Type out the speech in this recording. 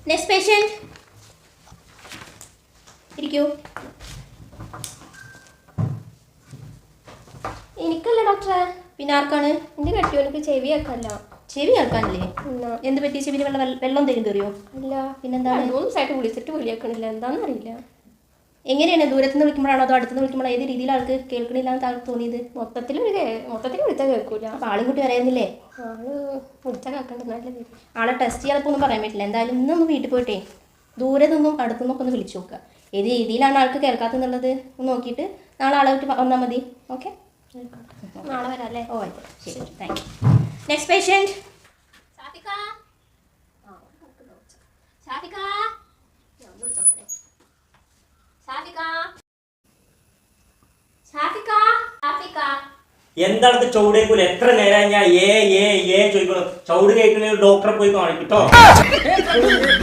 Next patient. ഇരിക്കൂ. എനിക്കല്ല ഡോക്ടറെ. പിന്നെ ആർക്കാണ്? എൻ്റെ കെട്ടിയോനിക്ക് ചെവി കേൾക്കല്ല. ചെവി കേൾക്കാനല്ലേ? എന്ത് പറ്റി? ചെവിയിൽ വെള്ളം തരും കയറിയോ? അല്ല. പിന്നെന്താണ്? 2 ദിവസമായിട്ട് വിളിച്ചിട്ട് വിളിയാക്കണില്ല. എന്താണെന്ന് അറിയില്ല. എങ്ങനെയാണ്? ദൂരത്തുനിന്ന് വിളിക്കുമ്പോഴാണോ അതോ അടുത്തുനിന്ന് വിളിക്കുമ്പോഴോ? ഏത് രീതിയിൽ ആൾക്ക് കേൾക്കണില്ലാന്ന് ആൾക്ക് തോന്നിയത്? മൊത്തത്തിൽ വിളിച്ചാൽ കേൾക്കൂല. അപ്പോൾ ആളും കുട്ടി പറയുന്നില്ലേ? ആള് വിളിച്ചാൽ കേൾക്കണ്ട. നല്ല ആളെ ടെസ്റ്റ് ചെയ്യാതെ ഒന്നും പറയാൻ പറ്റില്ല. എന്തായാലും ഇന്നൊന്ന് വീട്ടിൽ പോയിട്ടേ ദൂരെ നിന്നും അടുത്തുനിന്നൊക്കെ ഒന്ന് വിളിച്ചു നോക്കുക. ഏത് രീതിയിലാണ് ആൾക്ക് കേൾക്കാത്തെന്നുള്ളത് ഒന്ന് നോക്കിയിട്ട് നാളെ ആളെ വിട്ട് വന്നാൽ മതി. ഓക്കെ, നാളെ വരാം അല്ലേ? ഓ ആയിക്കോട്ടെ, ശരി, താങ്ക് യു. Next patient. എന്താണ് ചൗടേക്കൂല? എത്ര നേരം ഞാൻ ചോദിക്കണം. ചൗട് കേൾക്കുന്ന ഡോക്ടറെ പോയി കാണിക്കട്ടോ.